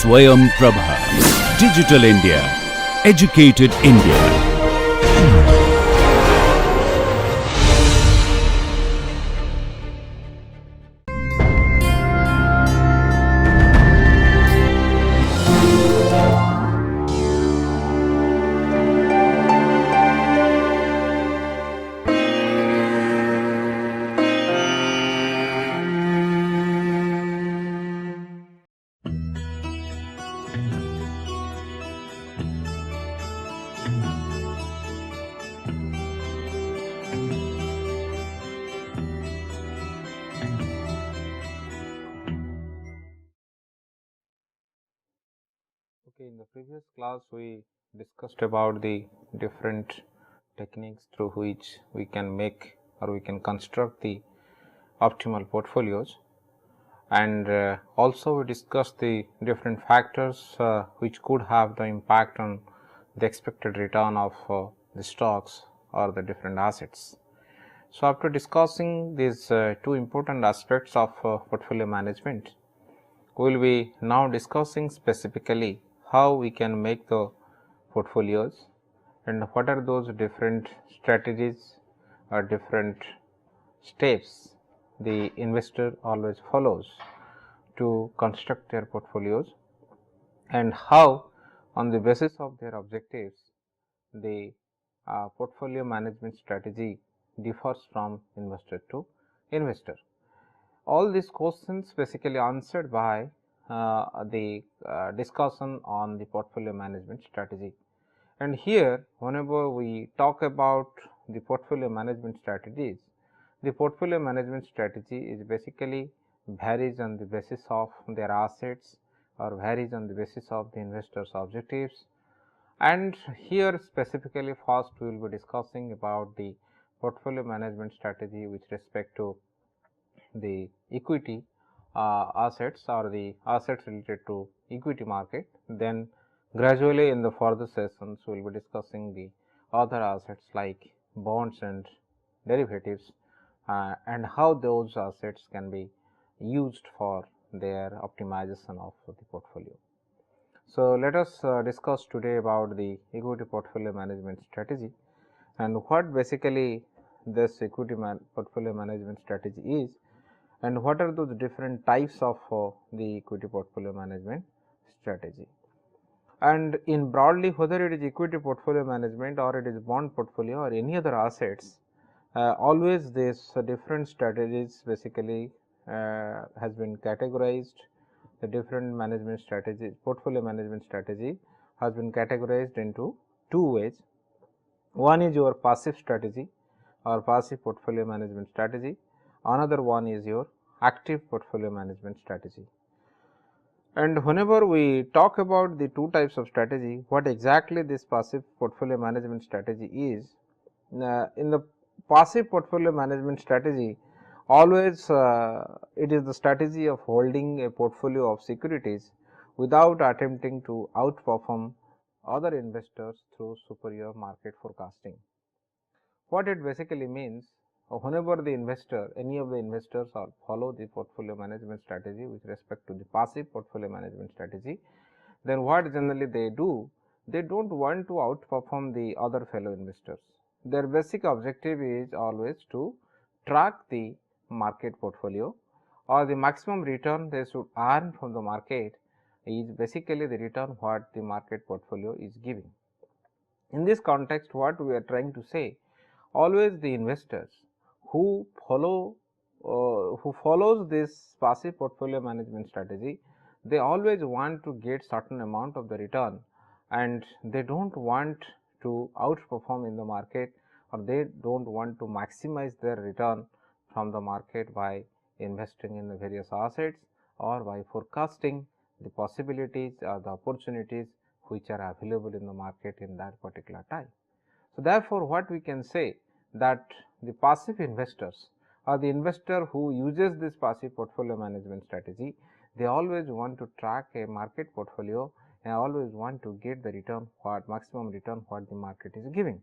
Swayam Prabha. Digital India. Educated India. Okay, in the previous class we discussed about the different techniques through which we can make or we can construct the optimal portfolios, and also we discussed the different factors which could have the impact on the expected return of the stocks or the different assets. So, after discussing these two important aspects of portfolio management, we will be now discussing specifically how we can make the portfolios and what are those different strategies or different steps the investor always follows to construct their portfolios, and how on the basis of their objectives the portfolio management strategy differs from investor to investor. All these questions basically answered by the discussion on the portfolio management strategy. And here whenever we talk about the portfolio management strategies, the portfolio management strategy is basically varies on the basis of their assets or varies on the basis of the investors objectives. And here specifically first we will be discussing about the portfolio management strategy with respect to the equity assets or the assets related to equity market. Then gradually in the further sessions we will be discussing the other assets like bonds and derivatives and how those assets can be used for their optimization of the portfolio. So, let us discuss today about the equity portfolio management strategy and what basically this equity portfolio management strategy is, and what are those different types of the equity portfolio management strategy. And in broadly, whether it is equity portfolio management or it is bond portfolio or any other assets, always this different strategies basically has been categorized. The different management strategies, portfolio management strategy has been categorized into two ways. One is your passive strategy or passive portfolio management strategy. Another one is your active portfolio management strategy. And whenever we talk about the two types of strategy, what exactly this passive portfolio management strategy is, in the passive portfolio management strategy, always it is the strategy of holding a portfolio of securities without attempting to outperform other investors through superior market forecasting. What it basically means, whenever the investor, any of the investors follow the portfolio management strategy with respect to the passive portfolio management strategy, then what generally they do, they do not want to outperform the other fellow investors. Their basic objective is always to track the market portfolio, or the maximum return they should earn from the market is basically the return what the market portfolio is giving. In this context, what we are trying to say, always the investors who follows this passive portfolio management strategy, they always want to get certain amount of the return, and they do not want to outperform in the market, or they do not want to maximize their return from the market by investing in the various assets or by forecasting the possibilities or the opportunities which are available in the market in that particular time. So, therefore, what we can say that the passive investors or the investor who uses this passive portfolio management strategy, they always want to track a market portfolio and always want to get the return what maximum return what the market is giving.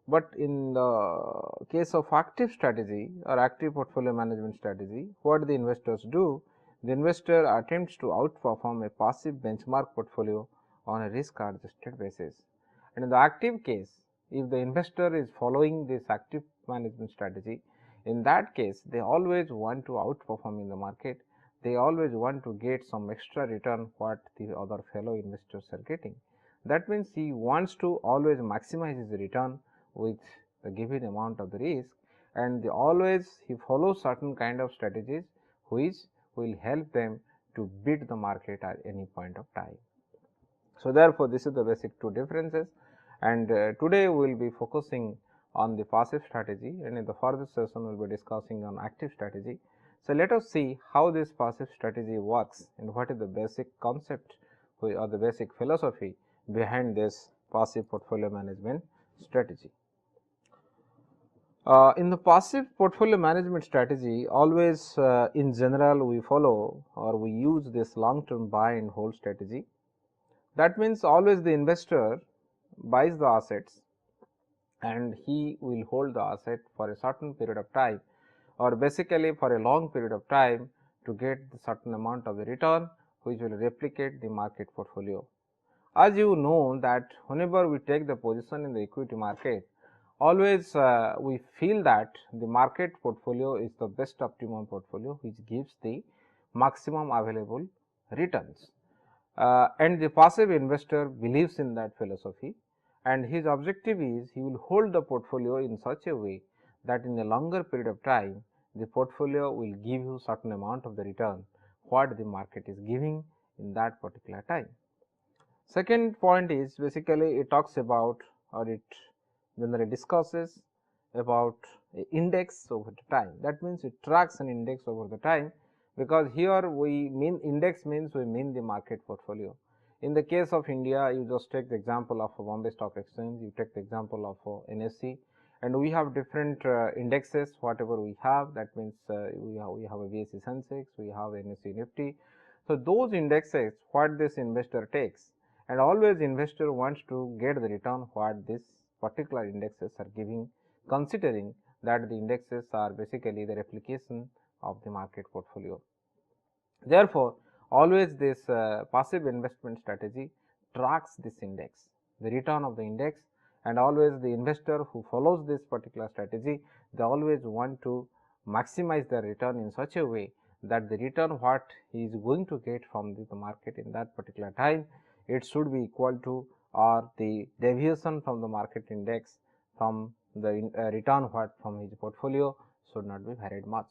But in the case of active strategy or active portfolio management strategy, what the investors do, the investor attempts to outperform a passive benchmark portfolio on a risk adjusted basis. And in the active case, if the investor is following this active management strategy, in that case they always want to outperform in the market, they always want to get some extra return what the other fellow investors are getting. That means he wants to always maximize his return with the given amount of the risk, and always he follows certain kind of strategies which will help them to beat the market at any point of time. So, therefore, this is the basic two differences, and today we will be focusing on the passive strategy, and in the further session we will be discussing on active strategy. So, let us see how this passive strategy works and what is the basic concept or the basic philosophy behind this passive portfolio management strategy. In the passive portfolio management strategy, always in general we follow or we use this long term buy and hold strategy. That means always the investor buys the assets and he will hold the asset for a certain period of time, or basically for a long period of time, to get the certain amount of the return which will replicate the market portfolio. As you know that whenever we take the position in the equity market, always we feel that the market portfolio is the best optimum portfolio which gives the maximum available returns. And the passive investor believes in that philosophy, and his objective is he will hold the portfolio in such a way that in a longer period of time the portfolio will give you certain amount of the return what the market is giving in that particular time. Second point is basically it talks about, or it generally discusses about index over the time. That means it tracks an index over the time, because here we mean index means we mean the market portfolio. In the case of India, you just take the example of a Bombay Stock Exchange, you take the example of NSE, and we have different indexes whatever we have. That means we have a BSE Sensex, we have NSE Nifty. So, those indexes what this investor takes, and always investor wants to get the return what this particular indexes are giving, considering that the indexes are basically the replication of the market portfolio. Therefore, always this passive investment strategy tracks this index, the return of the index, and always the investor who follows this particular strategy, they always want to maximize their return in such a way that the return what he is going to get from the market in that particular time, it should be equal to or the deviation from the market index from the return what from his portfolio should not be varied much.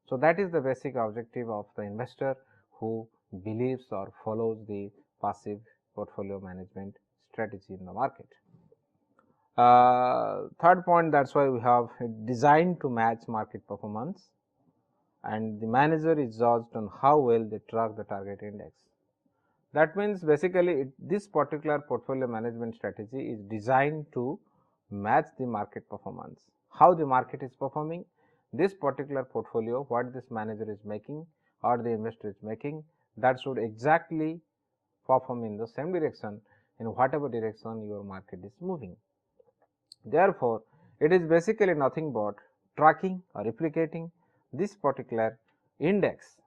So, that is the basic objective of the investor who believes or follows the passive portfolio management strategy in the market. Third point, that is why we have designed to match market performance, and the manager is judged on how well they track the target index. That means basically this particular portfolio management strategy is designed to match the market performance. How the market is performing, this particular portfolio what this manager is making or the investor is making, that should exactly perform in the same direction in whatever direction your market is moving. Therefore, it is basically nothing but tracking or replicating this particular index,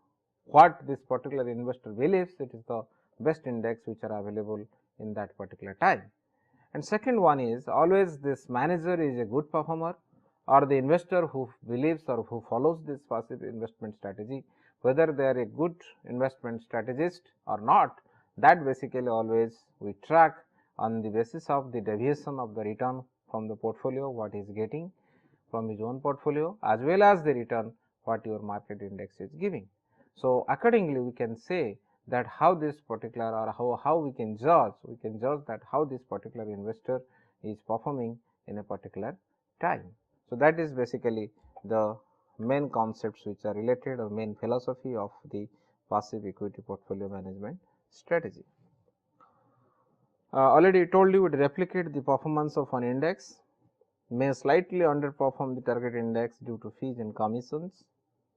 what this particular investor believes it is the best index which are available in that particular time. And second one is always this manager is a good performer, or the investor who believes or who follows this passive investment strategy, whether they are a good investment strategist or not, that basically always we track on the basis of the deviation of the return from the portfolio what he is getting from his own portfolio, as well as the return what your market index is giving. So, accordingly we can say that how this particular or how we can judge that how this particular investor is performing in a particular time. So, that is basically the main concepts which are related or main philosophy of the passive equity portfolio management strategy. Already told you would replicate the performance of an index, may slightly underperform the target index due to fees and commissions.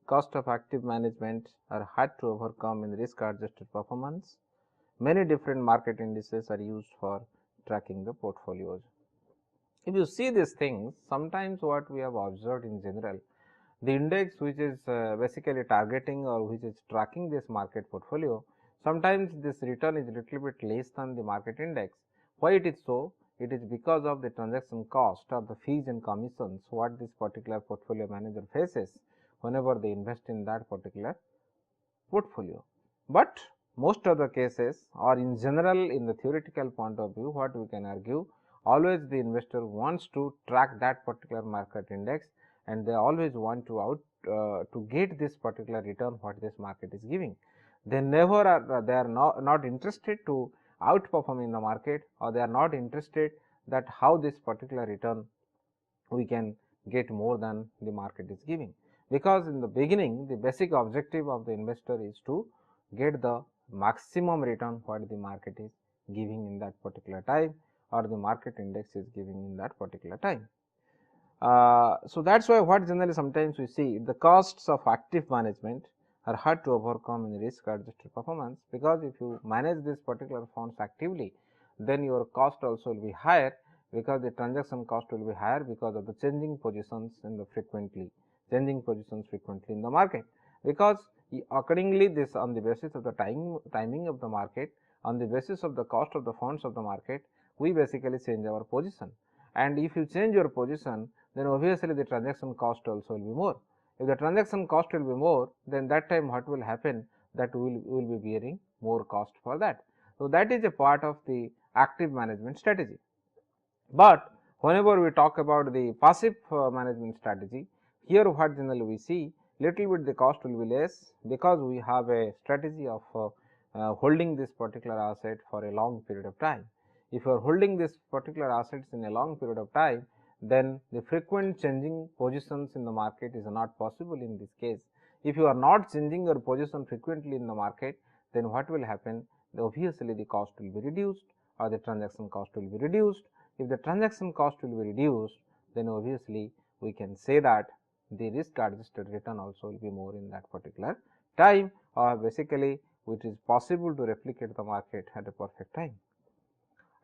Cost of active management are hard to overcome in risk adjusted performance. Many different market indices are used for tracking the portfolios. If you see these things, sometimes what we have observed in general, the index which is basically targeting or which is tracking this market portfolio, sometimes this return is little bit less than the market index. Why it is so? It is because of the transaction cost or the fees and commissions what this particular portfolio manager faces whenever they invest in that particular portfolio. But most of the cases, or in general in the theoretical point of view, what we can argue, always the investor wants to track that particular market index, and they always want to get this particular return what this market is giving. They never are, they are not interested to outperform in the market, or they are not interested that how this particular return we can get more than the market is giving, because in the beginning the basic objective of the investor is to get the maximum return what the market is giving in that particular time, or the market index is giving in that particular time. So that is why what generally sometimes we see the costs of active management are hard to overcome in risk adjusted performance, because if you manage this particular funds actively, then your cost also will be higher, because the transaction cost will be higher because of the changing positions in the frequently in the market, because accordingly this on the basis of the timing of the market, on the basis of the cost of the funds of the market, we basically change our position. And if you change your position, then obviously the transaction cost also will be more. If the transaction cost will be more, then that time what will happen, that we will be bearing more cost for that. So that is a part of the active management strategy. But whenever we talk about the passive management strategy, here what generally we see, little bit the cost will be less, because we have a strategy of holding this particular asset for a long period of time. If you are holding this particular assets in a long period of time, then the frequent changing positions in the market is not possible in this case. If you are not changing your position frequently in the market, then what will happen? Obviously the cost will be reduced, or the transaction cost will be reduced. If the transaction cost will be reduced, then obviously we can say that the risk adjusted return also will be more in that particular time, or basically which is possible to replicate the market at a perfect time.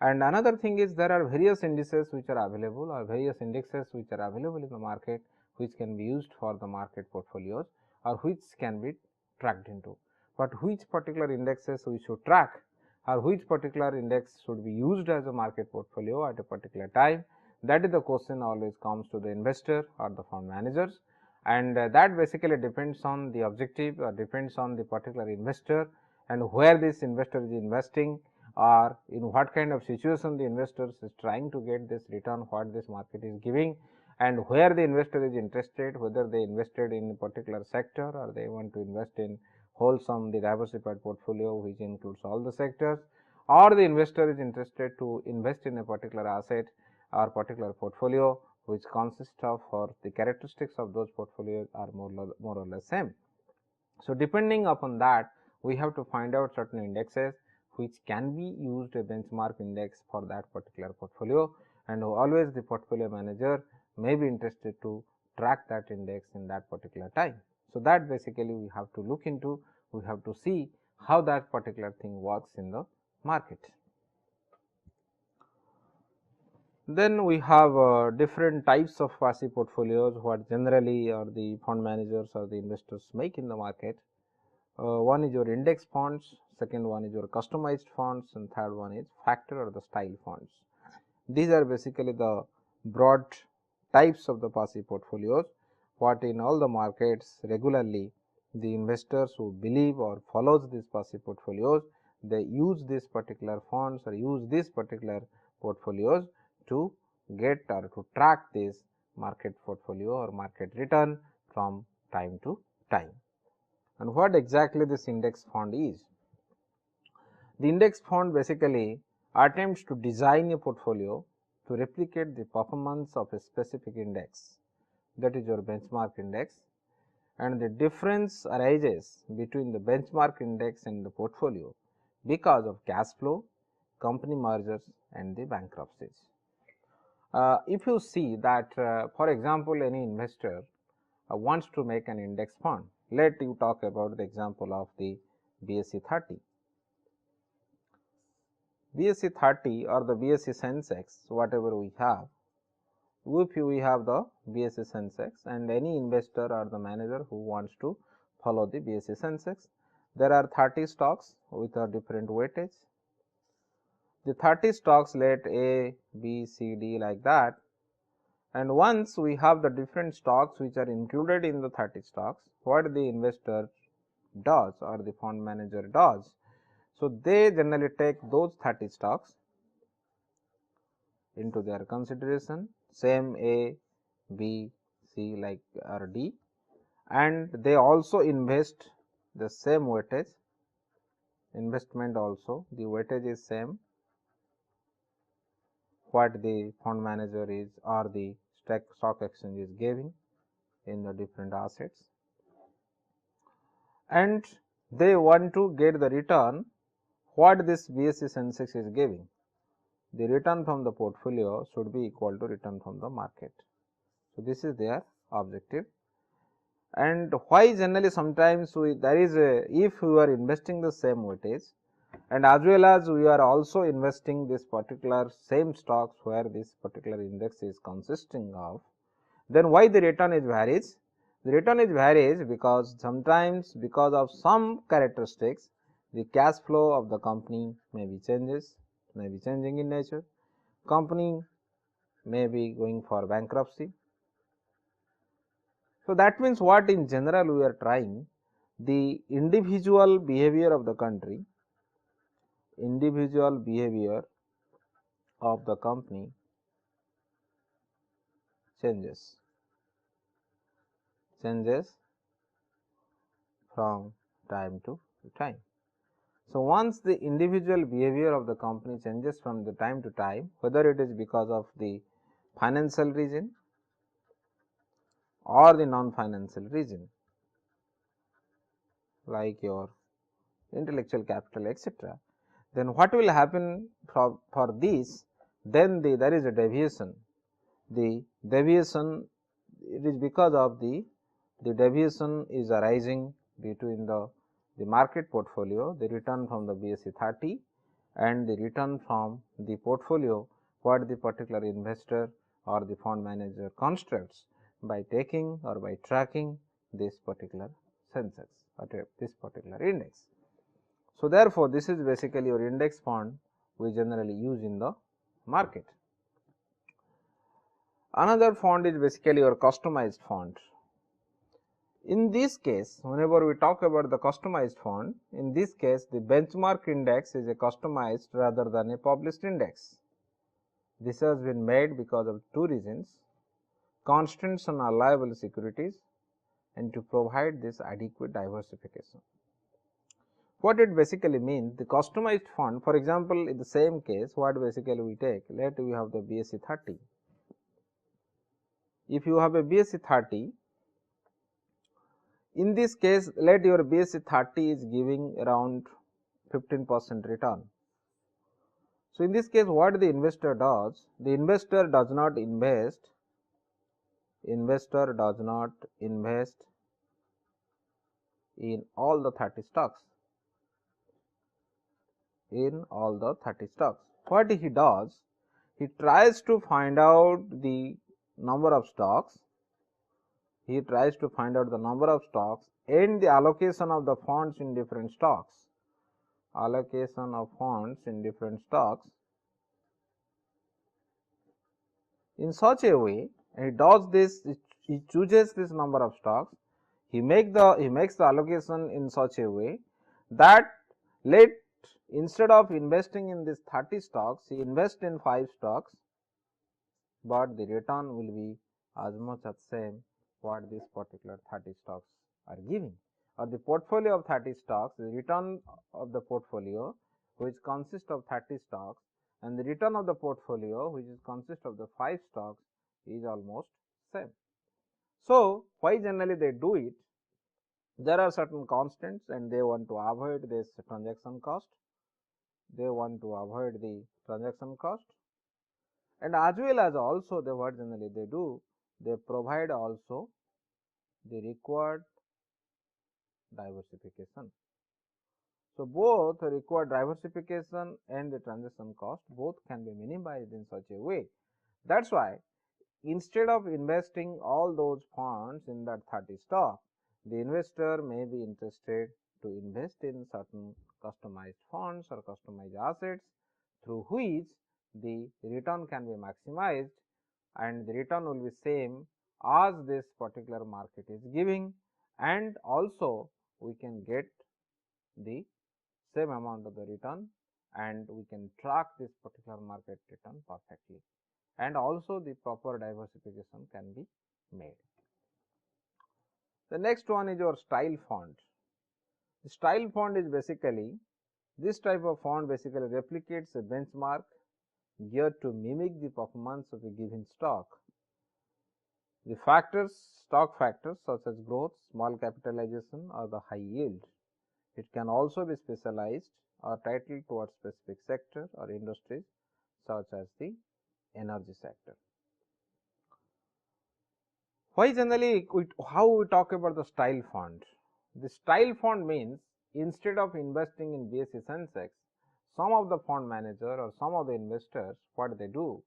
And another thing is, there are various indices which are available, or various indexes which are available in the market, which can be used for the market portfolios, or which can be tracked into. But which particular indexes we should track, or which particular index should be used as a market portfolio at a particular time, that is the question always comes to the investor or the fund managers, and that basically depends on the objective, or depends on the particular investor, and where this investor is investing, or in what kind of situation the investors is trying to get this return what this market is giving, and where the investor is interested, whether they invested in a particular sector, or they want to invest in wholesome the diversified portfolio which includes all the sectors, or the investor is interested to invest in a particular asset or particular portfolio which consists of, or the characteristics of those portfolios are more or less same. So depending upon that, we have to find out certain indexes which can be used a benchmark index for that particular portfolio, and always the portfolio manager may be interested to track that index in that particular time. So that basically we have to look into, we have to see how that particular thing works in the market. Then we have different types of passive portfolios what generally or the fund managers or the investors make in the market. One is your index funds, second one is your customized funds, and third one is factor or the style funds. These are basically the broad types of the passive portfolios what in all the markets regularly the investors who believe or follows these passive portfolios, they use this particular funds or use these particular portfolios to get or to track this market portfolio or market return from time to time. And what exactly this index fund is? The index fund basically attempts to design a portfolio to replicate the performance of a specific index, that is your benchmark index, and the difference arises between the benchmark index and the portfolio because of cash flow, company mergers, and the bankruptcies. If you see that for example, any investor wants to make an index fund, let you talk about the example of the BSE 30. BSE 30 or the BSE Sensex, whatever we have, if we have the BSE Sensex and any investor or the manager who wants to follow the BSE Sensex, there are 30 stocks with a different weightage. The 30 stocks let A, B, C, D like that, and once we have the different stocks which are included in the 30 stocks, what the investor does or the fund manager does, so they generally take those 30 stocks into their consideration, same A, B, C like or D, and they also invest the same weightage, investment also the weightage is same what the fund manager is or the stock exchange is giving in the different assets, and they want to get the return what this BSE Sensex is giving. The return from the portfolio should be equal to return from the market. So, this is their objective. And why generally sometimes there is a, if we are investing the same weightage and as well as we are also investing this particular same stocks where this particular index is consisting of, then why the return is varies? The return is varies because sometimes because of some characteristics the cash flow of the company may be changing in nature, company may be going for bankruptcy. So, that means what in general we are trying, the individual behavior of the country, individual behavior of the company changes from time to time. So, once the individual behavior of the company changes from the time to time, whether it is because of the financial reason or the non-financial reason like your intellectual capital etc., then what will happen for this? Then there is a deviation. The deviation, it is because of the deviation is arising between the market portfolio, the return from the BSE 30 and the return from the portfolio what the particular investor or the fund manager constructs by taking or by tracking this particular Sensex or this particular index. So, therefore, this is basically your index fund we generally use in the market. Another fund is basically your customized fund. In this case, whenever we talk about the customized fund, in this case the benchmark index is a customized rather than a published index. This has been made because of two reasons: constraints on allowable securities and to provide this adequate diversification. What it basically means, the customized fund, for example, in the same case what basically we take, let we have the BSE 30. If you have a BSE 30, in this case let your BSE 30 is giving around 15% return. So, in this case what the investor does, the investor does not invest in all the 30 stocks, What he does, he tries to find out the number of stocks, and the allocation of the funds in different stocks, in such a way. He does this, he chooses this number of stocks, he makes the allocation in such a way that instead of investing in this 30 stocks, he invests in 5 stocks, but the return will be as much as same what this particular 30 stocks are giving, or the portfolio of 30 stocks, the return of the portfolio which consists of 30 stocks and the return of the portfolio which is consists of the 5 stocks is almost same. So, why generally they do it? There are certain constants and they want to avoid this transaction cost, and as well as also they what generally they do, they provide also the required diversification. So, both required diversification and the transaction cost both can be minimized in such a way. That is why instead of investing all those funds in that 30 stock, the investor may be interested to invest in certain customized funds or customized assets through which the return can be maximized, and the return will be same as this particular market is giving, and also we can get the same amount of the return, and we can track this particular market return perfectly, and also the proper diversification can be made. The next one is your style fund. The style fund is basically, this type of fund basically replicates a benchmark geared to mimic the performance of a given stock. The factors, stock factors such as growth, small capitalization or the high yield. It can also be specialized or titled towards specific sector or industries such as the energy sector. Why generally how we talk about the style fund? The style fund means instead of investing in BSE Sensex, some of the fund manager or some of the investors, what they do,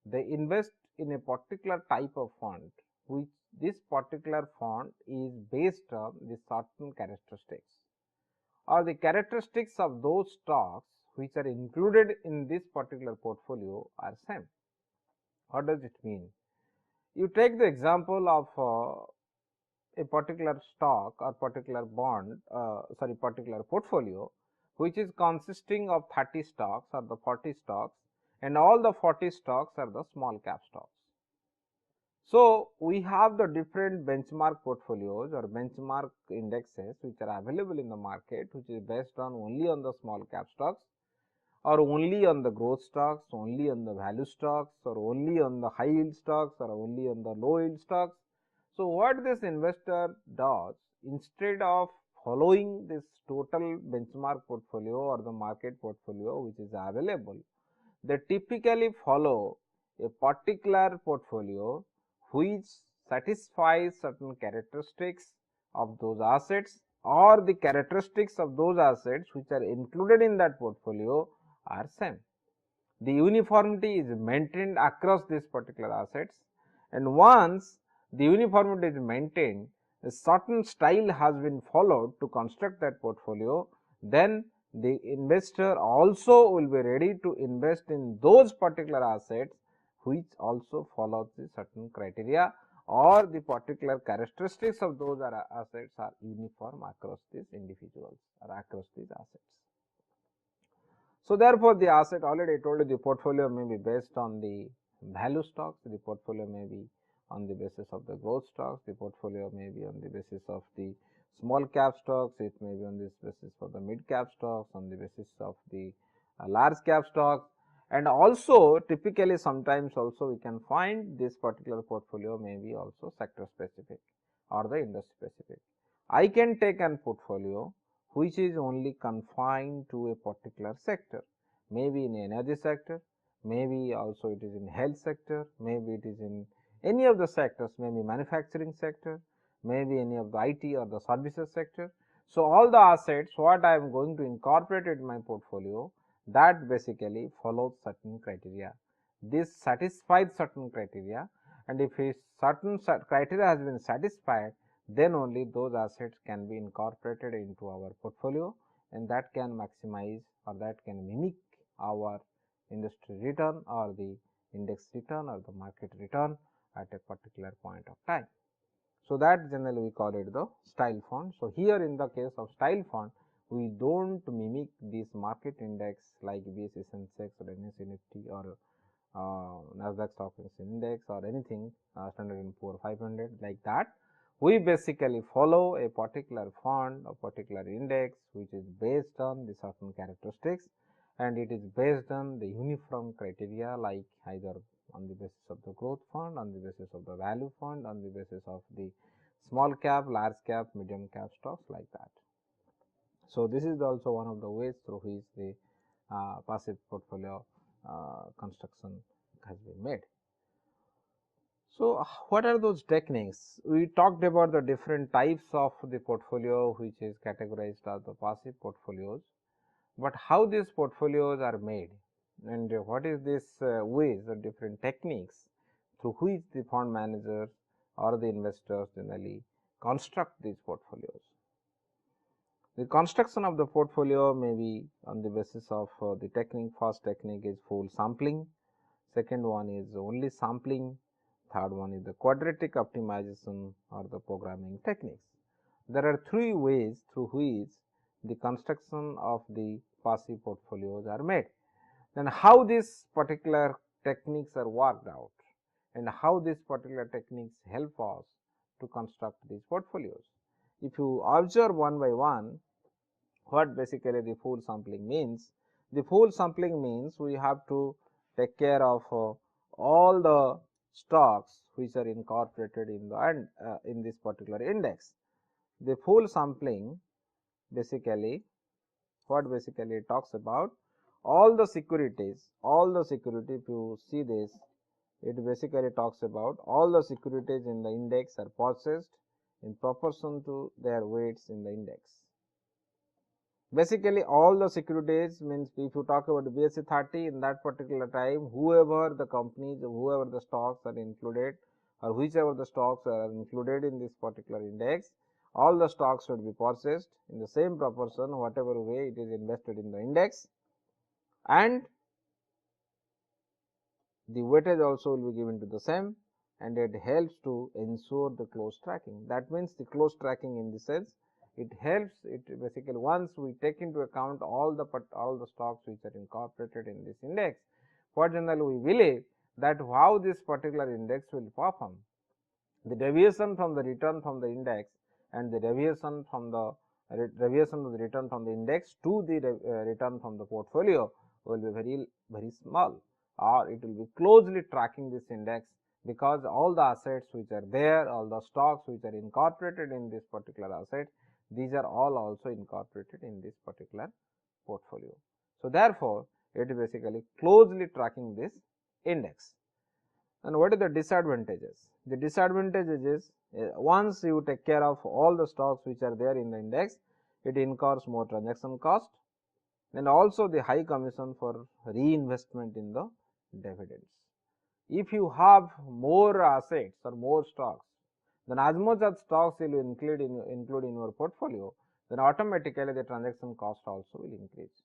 they invest in a particular type of fund, which this particular fund is based on the certain characteristics, or the characteristics of those stocks which are included in this particular portfolio are same. What does it mean? You take the example of a particular stock or particular bond, particular portfolio, which is consisting of 30 stocks or the 40 stocks, and all the 40 stocks are the small cap stocks. So, we have the different benchmark portfolios or benchmark indexes which are available in the market, which is based on only on the small cap stocks, or only on the growth stocks, only on the value stocks, or only on the high yield stocks, or only on the low yield stocks. So, what this investor does, instead of following this total benchmark portfolio or the market portfolio which is available, they typically follow a particular portfolio which satisfies certain characteristics of those assets, or the characteristics of those assets which are included in that portfolio are same. The uniformity is maintained across these particular assets, and once the uniformity is maintained, a certain style has been followed to construct that portfolio, then the investor also will be ready to invest in those particular assets which also follow the certain criteria, or the particular characteristics of those assets are uniform across these individuals or across these assets. So, therefore, the asset, already I told you, the portfolio may be based on the value stocks, the portfolio may be on the basis of the growth stocks, the portfolio may be on the basis of the small cap stocks, it may be on this basis for the mid cap stocks, on the basis of the large cap stocks, and also typically sometimes also we can find this particular portfolio may be also sector specific or the industry specific. I can take an portfolio which is only confined to a particular sector, maybe in energy sector, maybe also it is in health sector, maybe it is in any of the sectors, maybe manufacturing sector, maybe any of the IT or the services sector. So, all the assets what I am going to incorporate in my portfolio, that basically follows certain criteria. This satisfies certain criteria, and if a certain criteria has been satisfied, then only those assets can be incorporated into our portfolio, and that can maximize or that can mimic our industry return or the index return or the market return at a particular point of time. So, that generally we call it the style fund. So, here in the case of style fund, we do not mimic this market index like BSE Sensex or NSE Nifty or Nasdaq Stock Index or anything Standard & Poor 500 like that. We basically follow a particular fund, a particular index which is based on the certain characteristics, and it is based on the uniform criteria like either on the basis of the growth fund, on the basis of the value fund, on the basis of the small cap, large cap, medium cap stocks like that. So, this is also one of the ways through which the passive portfolio construction has been made. So, what are those techniques? We talked about the different types of the portfolio which is categorized as the passive portfolios, but how these portfolios are made and what is this ways or different techniques through which the fund managers or the investors generally construct these portfolios. The construction of the portfolio may be on the basis of the technique. First technique is full sampling, second one is only sampling, third one is the quadratic optimization or the programming techniques. There are three ways through which the construction of the passive portfolios are made. Then how these particular techniques are worked out and how these particular techniques help us to construct these portfolios. If you observe one by one, what basically the full sampling means? The full sampling means we have to take care of all the stocks which are incorporated in the in this particular index. The full sampling basically what basically it talks about all the securities, if you see this, it basically talks about all the securities in the index are purchased in proportion to their weights in the index. Basically all the securities means if you talk about BSE 30 in that particular time, whoever the companies, whoever the stocks are included or whichever the stocks are included in this particular index, all the stocks should be purchased in the same proportion whatever way it is invested in the index, and the weightage also will be given to the same, and it helps to ensure the close tracking. That means the close tracking in the sense it helps, it basically once we take into account all the stocks which are incorporated in this index, what generally we believe that how this particular index will perform. The deviation from the return from the index and the deviation from the return from the index to the return from the portfolio will be very small, or it will be closely tracking this index, because all the assets which are there, all the stocks which are incorporated in this particular asset, these are all also incorporated in this particular portfolio. So therefore, it is basically closely tracking this index. And what are the disadvantages? The disadvantages is once you take care of all the stocks which are there in the index, it incurs more transaction cost and also the high commission for reinvestment in the dividends. If you have more assets or more stocks, then as much as stocks you include in your portfolio, then automatically the transaction cost also will increase,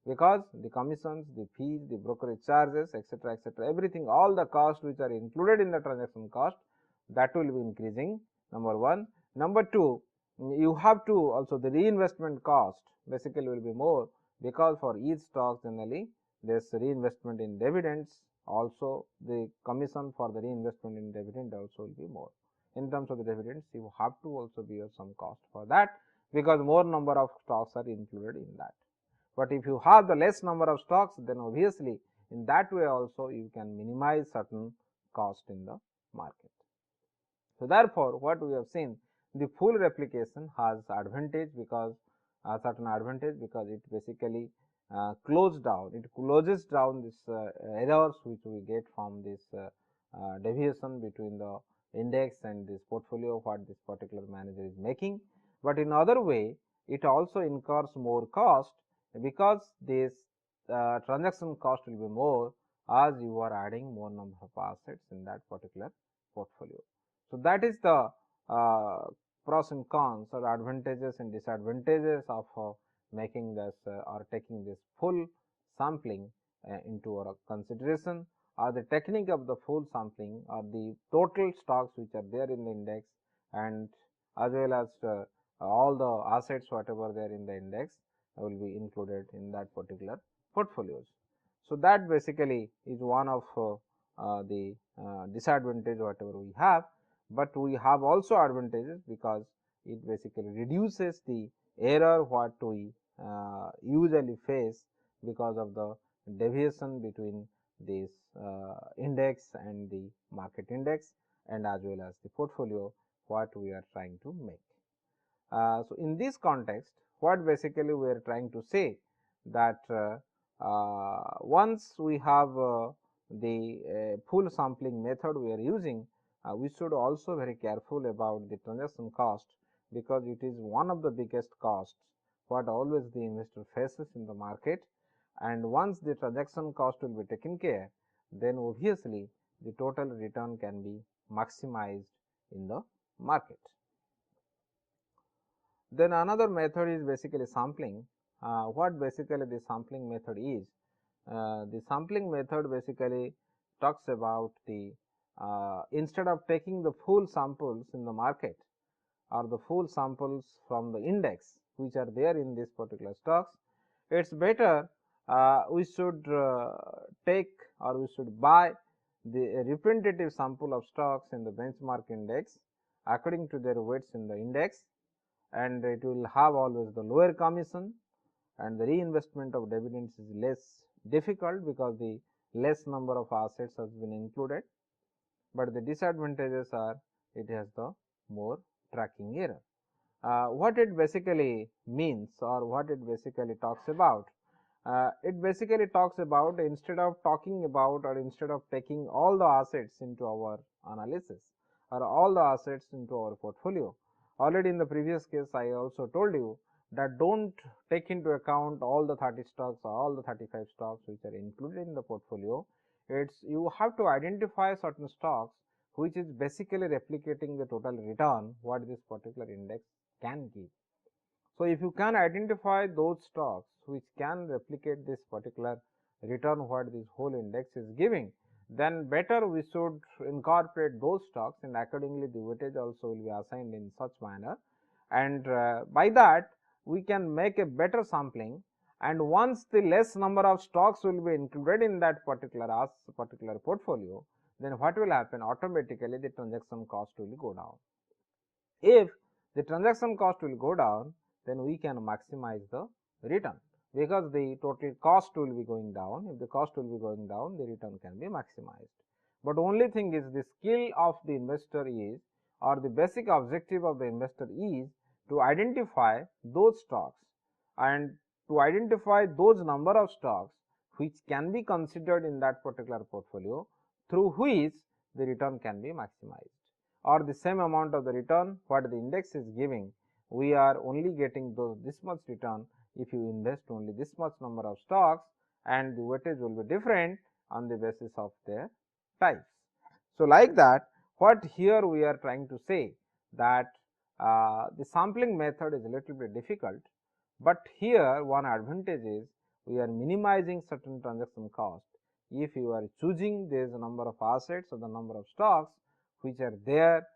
because the commissions, the fees, the brokerage charges, etc., everything, all the costs which are included in the transaction cost, that will be increasing, number one. Number two, you have to also the reinvestment cost basically will be more, because for each stock generally this reinvestment in dividends, also the commission for the reinvestment in dividend also will be more. In terms of the dividends, you have to also bear some cost for that, because more number of stocks are included in that. But if you have the less number of stocks, then obviously in that way also you can minimize certain cost in the market. So therefore, what we have seen, the full replication has advantage, because certain advantage, because it basically closes down this errors which we get from this deviation between the index and this portfolio what this particular manager is making. But in other way, it also incurs more cost, because this transaction cost will be more as you are adding more number of assets in that particular portfolio. So that is the pros and cons, or advantages and disadvantages of making this or taking this full sampling into our consideration, or the technique of the full sampling, or the total stocks which are there in the index, and as well as all the assets whatever there in the index will be included in that particular portfolios. So that basically is one of the disadvantage whatever we have, but we have also advantages, because it basically reduces the error what we usually face because of the deviation between this index and the market index, and as well as the portfolio what we are trying to make. So in this context, what basically we are trying to say that once we have the full sampling method we are using, we should also very careful about the transaction cost, because it is one of the biggest costs what always the investor faces in the market. And once the transaction cost will be taken care, then obviously the total return can be maximized in the market. Then another method is basically sampling. What basically the sampling method is? The sampling method basically talks about the instead of taking the full samples in the market or the full samples from the index which are there in this particular stocks, it is better we should take or we should buy the representative sample of stocks in the benchmark index according to their weights in the index, and it will have always the lower commission, and the reinvestment of dividends is less difficult because the less number of assets has been included, but the disadvantages are it has the more tracking error. What it basically means or what it basically talks about? It basically talks about instead of talking about or instead of taking all the assets into our analysis or all the assets into our portfolio. Already in the previous case I also told you that don't take into account all the 30 stocks or all the 35 stocks which are included in the portfolio. It's you have to identify certain stocks which is basically replicating the total return what this particular index can give. So, if you can identify those stocks which can replicate this particular return what this whole index is giving, then better we should incorporate those stocks, and accordingly the weightage also will be assigned in such manner, and by that we can make a better sampling, and once the less number of stocks will be included in that particular portfolio, then what will happen? Automatically the transaction cost will go down. If the transaction cost will go down, then we can maximize the return, because the total cost will be going down. If the cost will be going down, the return can be maximized. But only thing is the skill of the investor is, or the basic objective of the investor is to identify those stocks and to identify those number of stocks which can be considered in that particular portfolio, through which the return can be maximized, or the same amount of the return what the index is giving, we are only getting this much return if you invest only this much number of stocks, and the weightage will be different on the basis of their types. So, like that, what here we are trying to say that the sampling method is a little bit difficult, but here one advantage is we are minimizing certain transaction cost if you are choosing this number of assets or the number of stocks which are there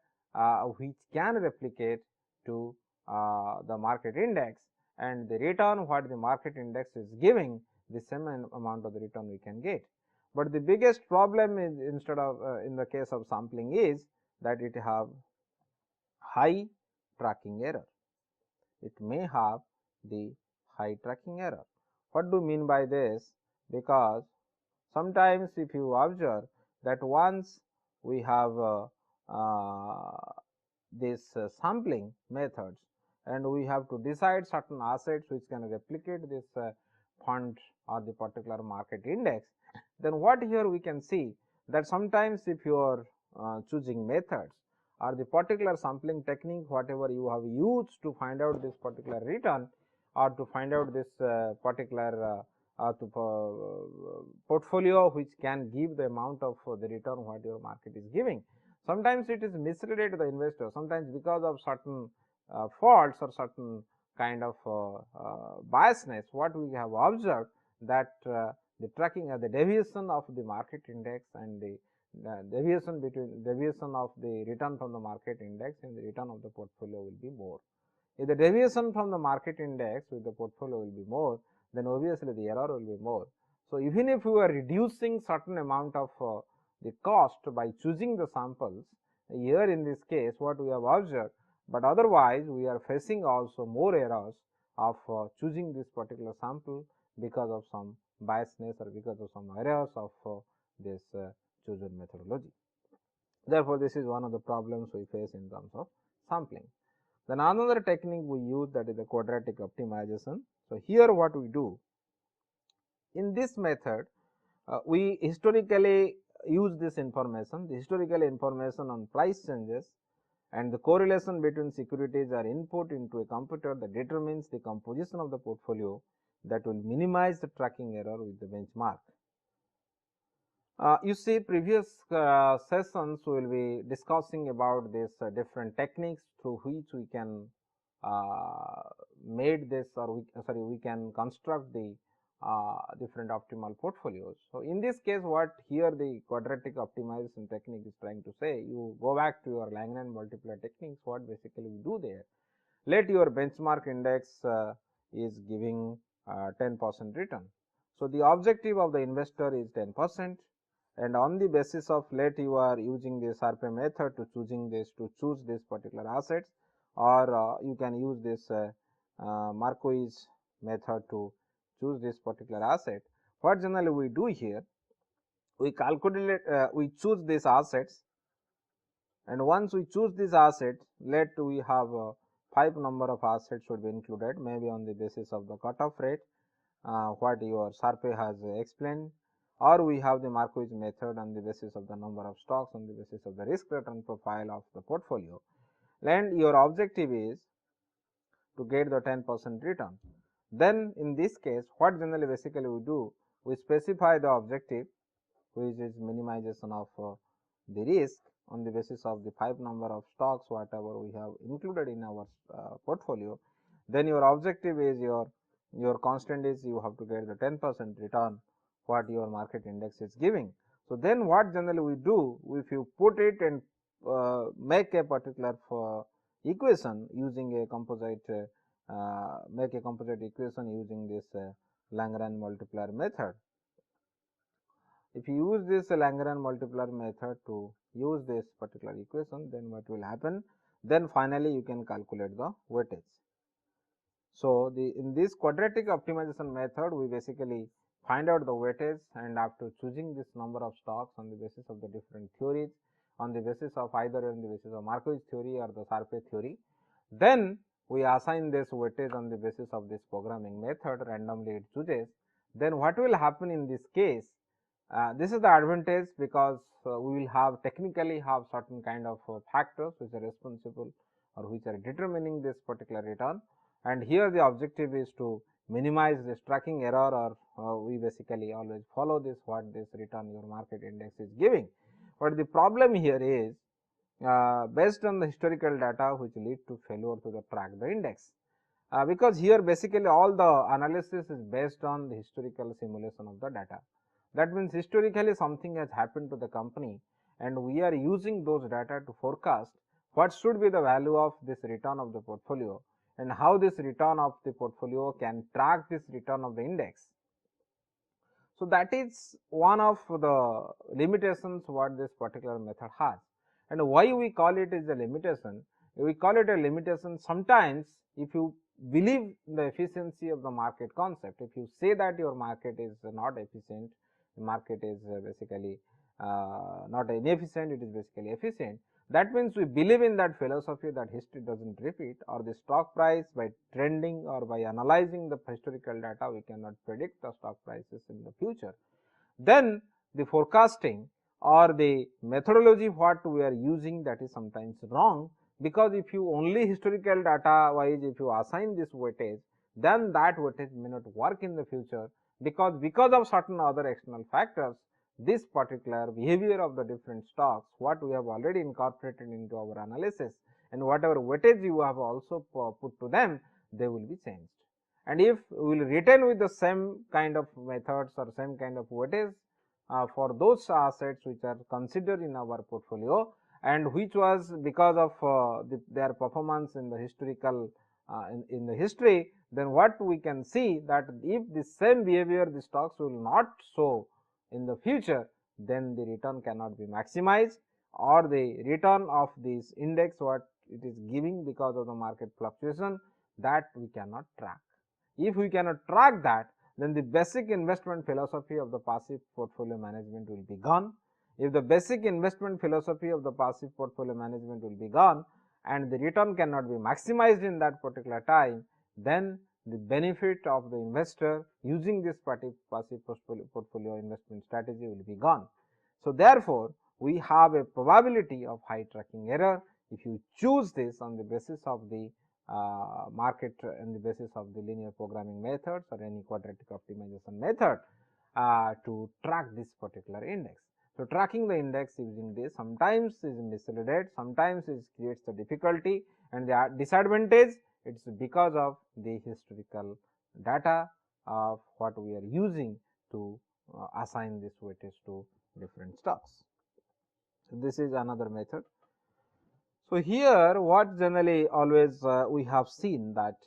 which can replicate to the market index, and the return what the market index is giving, the same amount of the return we can get. But the biggest problem is instead of in the case of sampling is that it have high tracking error. It may have the high tracking error. What do you mean by this? Because sometimes if you observe that once we have this sampling methods, and we have to decide certain assets which can replicate this fund or the particular market index, then what here we can see that sometimes if you are choosing methods or the particular sampling technique whatever you have used to find out this particular return or to find out this particular portfolio which can give the amount of the return what your market is giving, sometimes it is misleaded to the investor, sometimes because of certain faults or certain kind of biasness what we have observed that the tracking the deviation of the market index and the deviation of the return from the market index and the return of the portfolio will be more. If the deviation from the market index with the portfolio will be more, then obviously the error will be more. So, even if you are reducing certain amount of the cost by choosing the samples, here in this case what we have observed, but otherwise we are facing also more errors of choosing this particular sample because of some biasness or because of some errors of this chosen methodology. Therefore, this is one of the problems we face in terms of sampling. Then another technique we use, that is the quadratic optimization. So, here what we do in this method, we historically use this information, the historical information on price changes and the correlation between securities are input into a computer that determines the composition of the portfolio that will minimize the tracking error with the benchmark. You see, previous sessions we will be discussing about this different techniques through which we can made this, or we can construct the different optimal portfolios. So, in this case, what here the quadratic optimization technique is trying to say, you go back to your Lagrange multiplier techniques. What basically we do there, let your benchmark index is giving 10% return. So, the objective of the investor is 10%, and on the basis of, let you are using the SwayamPrabha method to choose this particular assets, or you can use this Marquis method to choose this particular asset. What generally we do here, we calculate, we choose these assets, and once we choose this asset, let we have 5 number of assets should be included, maybe on the basis of the cutoff rate, what your SwayamPrabha has explained, or we have the Marquis method on the basis of the number of stocks, on the basis of the risk return profile of the portfolio, and your objective is to get the 10% return. Then in this case, what generally basically we do, we specify the objective, which is minimization of the risk on the basis of the 5 number of stocks whatever we have included in our portfolio. Then your objective is your constant is you have to get the 10% return what your market index is giving. So, then what generally we do, if you put it and make a particular equation using a composite make a composite equation using this Lagrange multiplier method. If you use this Lagrange multiplier method to use this particular equation, then what will happen? Then finally, you can calculate the weightage. So, in this quadratic optimization method, we basically find out the weightage, and after choosing this number of stocks on the basis of the different theories, on the basis of either on the basis of Marquis theory or the SwayamPrabha theory, then we assign this weightage on the basis of this programming method, randomly it chooses. Then what will happen in this case? This is the advantage, because we will have technically have certain kind of factors which are responsible or which are determining this particular return, and here the objective is to minimize this tracking error, or we basically always follow this what this return your market index is giving. But the problem here is based on the historical data which lead to failure to the track the index, because here basically all the analysis is based on the historical simulation of the data. That means historically something has happened to the company, and we are using those data to forecast what should be the value of this return of the portfolio, and how this return of the portfolio can track this return of the index. So, that is one of the limitations what this particular method has. And why we call it is a limitation? We call it a limitation sometimes if you believe the efficiency of the market concept. If you say that your market is not efficient, the market is basically not inefficient, it is basically efficient. That means we believe in that philosophy that history does not repeat, or the stock price by trending or by analyzing the historical data we cannot predict the stock prices in the future. Then the forecasting or the methodology what we are using, that is sometimes wrong, because if you only historical data wise if you assign this weightage, then that weightage may not work in the future, because of certain other external factors, this particular behavior of the different stocks what we have already incorporated into our analysis, and whatever weightage you have also put to them, they will be changed. And if we will retain with the same kind of methods or same kind of weightage for those assets which are considered in our portfolio, and which was because of their performance in the historical in the history, then what we can see that if the same behavior the stocks will not show in the future, then the return cannot be maximized, or the return of this index what it is giving because of the market fluctuation, that we cannot track. If we cannot track that, then the basic investment philosophy of the passive portfolio management will be gone. If the basic investment philosophy of the passive portfolio management will be gone, and the return cannot be maximized in that particular time, then the benefit of the investor using this passive portfolio investment strategy will be gone. So, therefore, we have a probability of high tracking error if you choose this on the basis of the market and the basis of the linear programming methods or any quadratic optimization method. to track this particular index. So, tracking the index using this sometimes is misleaded, sometimes it creates the difficulty, and the disadvantage it is because of the historical data of what we are using to assign this weightage to different stocks. So, this is another method. So, here what generally always we have seen that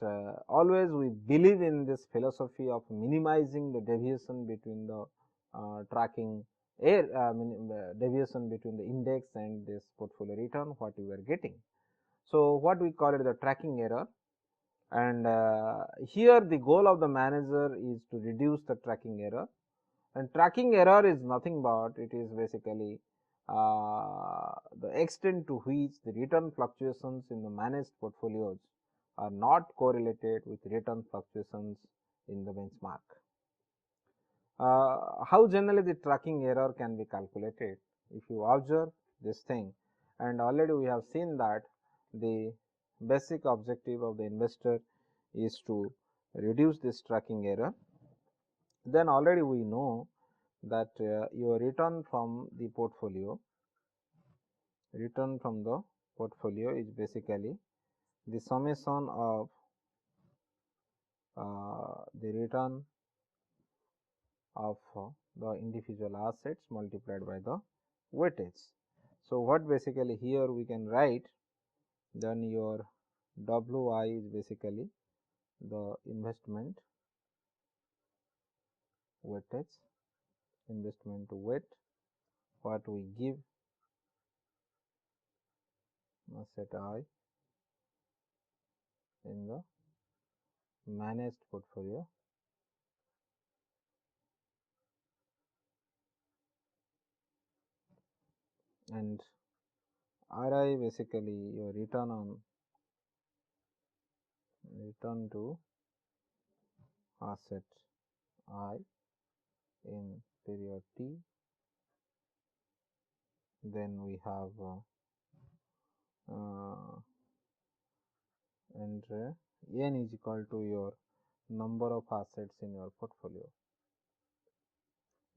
always we believe in this philosophy of minimizing the deviation between the tracking deviation between the index and this portfolio return what we are getting. So, what we call it the tracking error, and here the goal of the manager is to reduce the tracking error, and tracking error is nothing but it is basically the extent to which the return fluctuations in the managed portfolios are not correlated with return fluctuations in the benchmark. How generally the tracking error can be calculated? If you observe this thing, and already we have seen that the basic objective of the investor is to reduce this tracking error, then already we know that your return from the portfolio is basically the summation of the return of the individual assets multiplied by the weightage. So, what basically here we can write, then your WI is basically the investment weightage, investment weight what we give asset I in the managed portfolio, and RI basically your return to asset I in period T. Then we have and N is equal to your number of assets in your portfolio,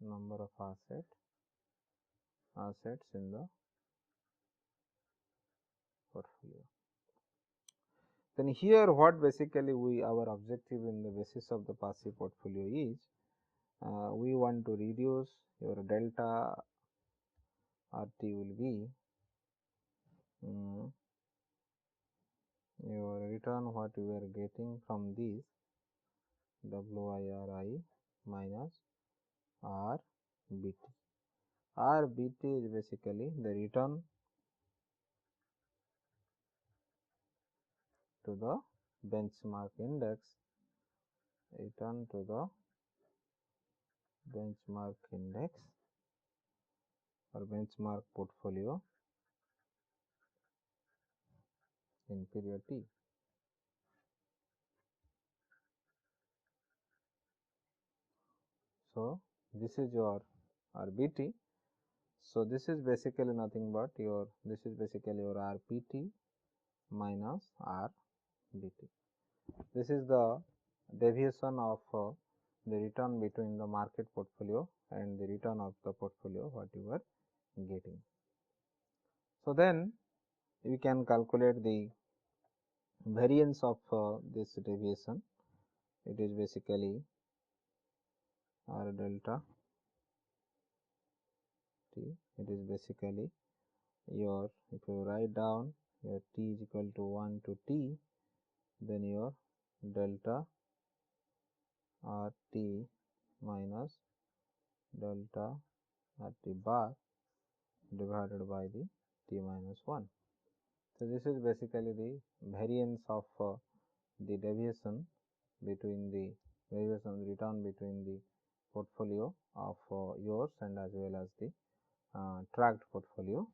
number of assets in the portfolio. Then here what basically our objective in the basis of the passive portfolio is we want to reduce your delta RT will be your return what you are getting from this WIRI minus RBT. RBT is basically the return to the benchmark index, return to the benchmark index or benchmark portfolio in period T. So, this is your RBT. So, this is basically nothing but your RPT minus RBT. This is the deviation of the return between the market portfolio and the return of the portfolio what you are getting. So, then you can calculate the variance of this deviation. It is basically R delta T. It is basically your, if you write down your T is equal to 1 to T, then your delta RT minus delta RT bar divided by the T minus 1. So, this is basically the variance of the deviation between the return between the portfolio of yours and as well as the tracked portfolio.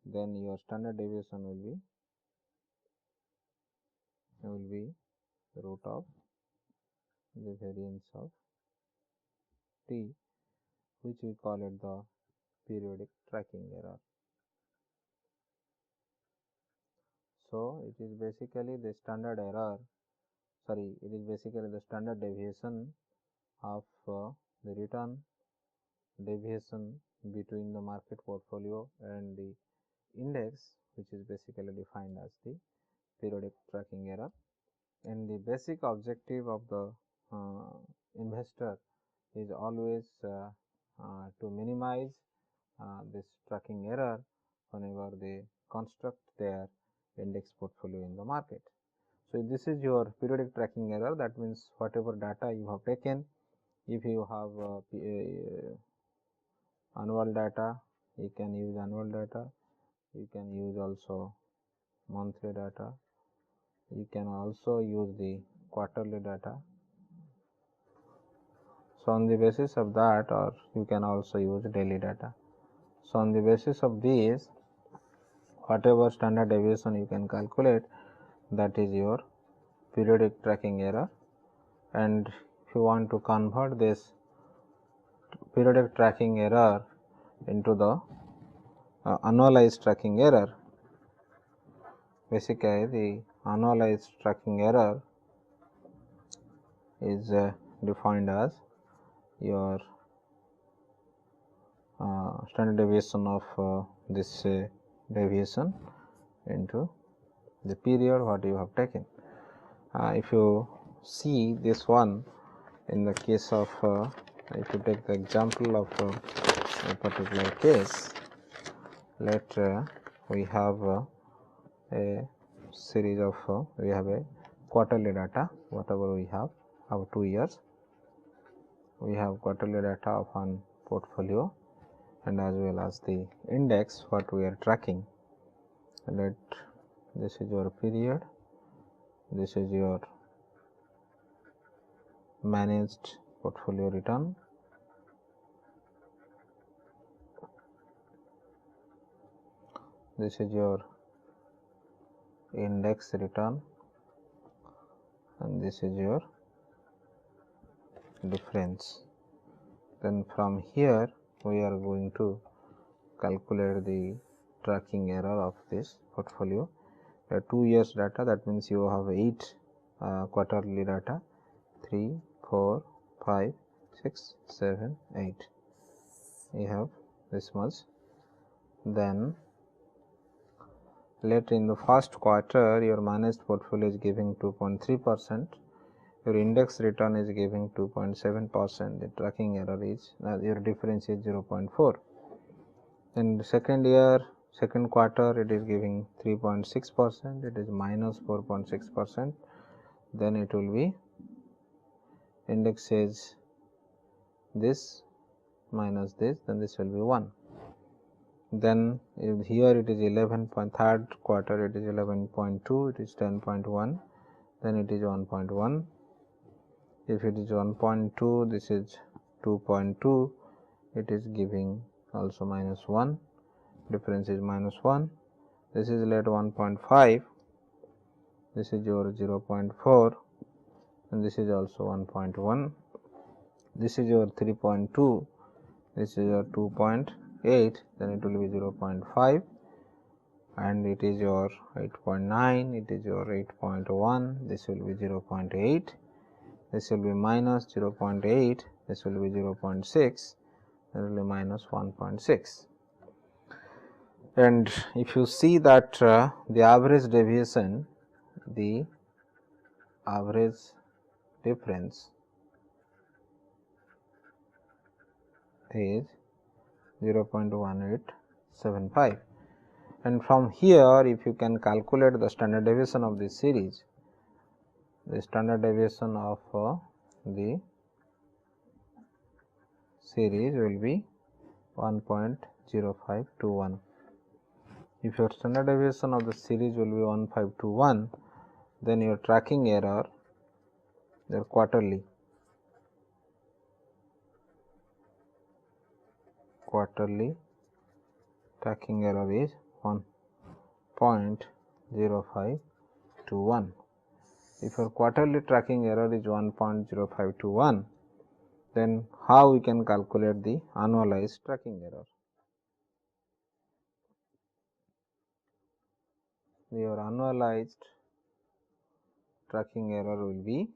Then your standard deviation will be root of the variance of T, which we call it the periodic tracking error. So, it is basically the standard error, it is basically the standard deviation of the return deviation between the market portfolio and the index, which is basically defined as the periodic tracking error. And the basic objective of the investor is always to minimize this tracking error whenever they construct their index portfolio in the market. So, this is your periodic tracking error, that means whatever data you have taken, if you have annual data, you can use annual data, you can use also monthly data, you can also use the quarterly data. So, on the basis of that, or you can also use daily data. So, on the basis of these, whatever standard deviation you can calculate, that is your periodic tracking error. And if you want to convert this periodic tracking error into the annualized tracking error, basically the annualized tracking error is defined as your standard deviation of this deviation into the period what you have taken. If you see this one, in the case of if you take the example of a particular case, let we have a series of we have a quarterly data, whatever we have 2 years, we have quarterly data of one portfolio and as well as the index what we are tracking. Let this is your period, this is your managed portfolio return, this is your index return, and this is your difference. Then from here we are going to calculate the tracking error of this portfolio. 2 years data, that means you have 8 quarterly data, 3, 4, 5, 6, 7, 8. You have this much. Then let in the first quarter your managed portfolio is giving 2.3%, your index return is giving 2.7%, the tracking error is your difference is 0.4. Then the second quarter it is giving 3.6%, it is minus 4.6%, then it will be index is this minus this, then this will be 1. Then if here it is 11. Third quarter it is 11.2, it is 10.1, then it is 1.1. If it is 1.2, this is 2.2, it is giving also minus 1, difference is minus 1. This is let 1.5, this is your 0.4, and this is also 1.1. This is your 3.2, this is your 2.8, then it will be 0.5, and it is your 8.9, it is your 8.1, this will be 0.8, this will be minus 0.8, this will be 0.6, that will be minus 1.6. And if you see that the average deviation, the average difference is 0.1875, and from here if you can calculate the standard deviation of this series, the standard deviation of the series will be 1.0521. If your standard deviation of the series will be 1521, then your tracking error, your quarterly tracking error is 1.0521. If your quarterly tracking error is 1.0521, then how we can calculate the annualized tracking error? Your annualized tracking error will be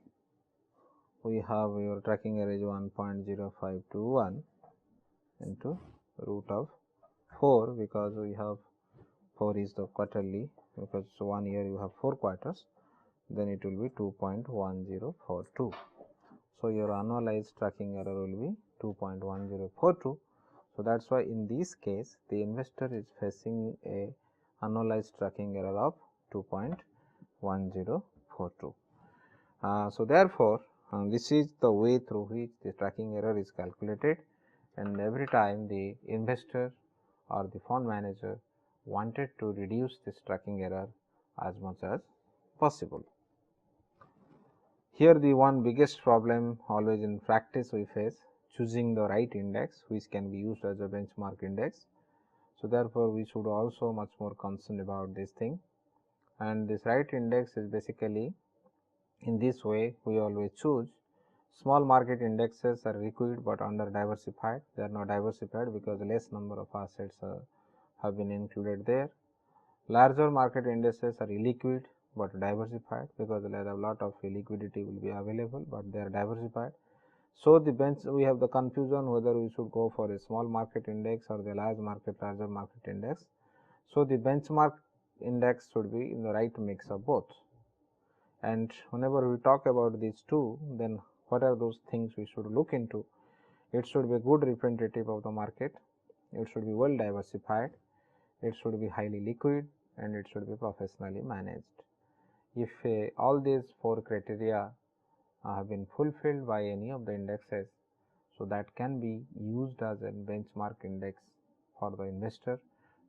we have your tracking error is 1.0521 into root of 4, because we have 4 is the quarterly, because 1 year you have 4 quarters, then it will be 2.1042. So, your annualized tracking error will be 2.1042. So, that is why in this case the investor is facing a annualized tracking error of 2.1042. So, therefore, this is the way through which the tracking error is calculated, and every time the investor or the fund manager wanted to reduce this tracking error as much as possible. Here the one biggest problem always in practice we face, choosing the right index which can be used as a benchmark index. So, therefore, we should also much more concerned about this thing, and this right index is basically in this way we always choose. Small market indexes are liquid but under diversified. They are not diversified because less number of assets have been included there. Larger market indices are illiquid but diversified, because there are a lot of liquidity will be available, but they are diversified. So, we have the confusion whether we should go for a small market index or the larger market index. So, the benchmark index should be in the right mix of both. And whenever we talk about these two, then what are those things we should look into? It should be a good representative of the market, it should be well diversified, it should be highly liquid, and it should be professionally managed. If all these 4 criteria have been fulfilled by any of the indexes, so that can be used as a benchmark index for the investor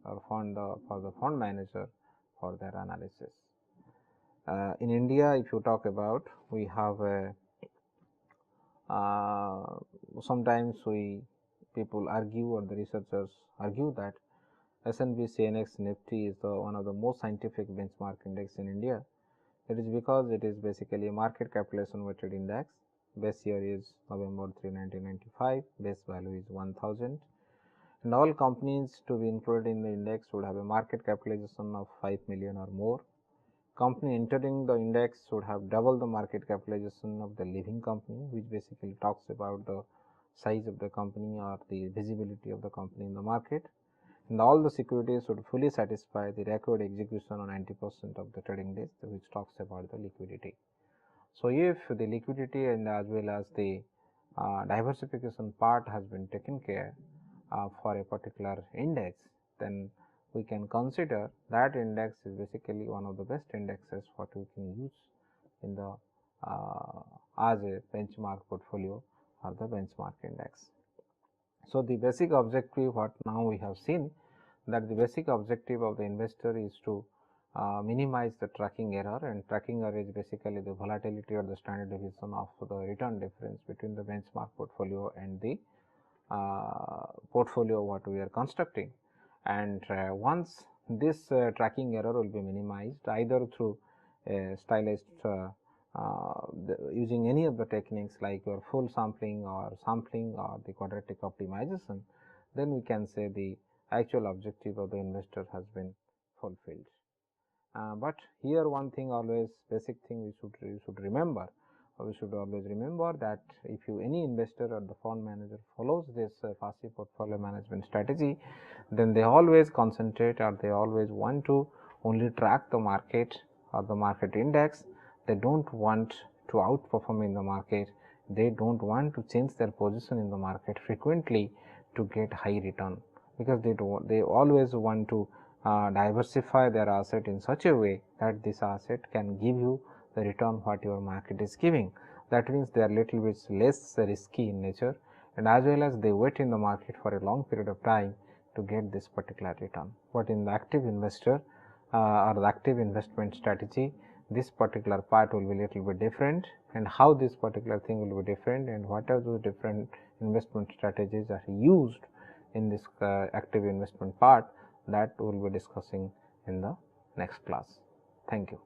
or for the fund manager for their analysis. In India, if you talk about, we have sometimes people argue, or the researchers argue, that S&P CNX Nifty is one of the most scientific benchmark index in India. It is because it is basically a market capitalization weighted index. Base year is November 3, 1995, base value is 1000, and all companies to be included in the index would have a market capitalization of 5 million or more. Company entering the index should have double the market capitalization of the leaving company, which basically talks about the size of the company or the visibility of the company in the market, and all the securities should fully satisfy the record execution on 90% of the trading days, which talks about the liquidity. So, if the liquidity and as well as the diversification part has been taken care for a particular index, then we can consider that index is basically one of the best indexes what we can use in the as a benchmark portfolio or the benchmark index. So, the basic objective what now we have seen, that the basic objective of the investor is to minimize the tracking error, and tracking error is basically the volatility or the standard deviation of the return difference between the benchmark portfolio and the portfolio what we are constructing. And once this tracking error will be minimized either through stylized using any of the techniques like your full sampling or the quadratic optimization, then we can say the actual objective of the investor has been fulfilled. But here one thing always basic thing we should remember, we should always remember that if any investor or the fund manager follows this passive portfolio management strategy, then they always concentrate or they always want to only track the market or the market index. They do not want to outperform in the market, they do not want to change their position in the market frequently to get high return, because they always want to diversify their asset in such a way that this asset can give you the return what your market is giving. That means they are little bit less risky in nature, and as well as they wait in the market for a long period of time to get this particular return. But in the active investor or the active investment strategy, this particular part will be little bit different, and how this particular thing will be different and what are those different investment strategies are used in this active investment part, that we will be discussing in the next class. Thank you.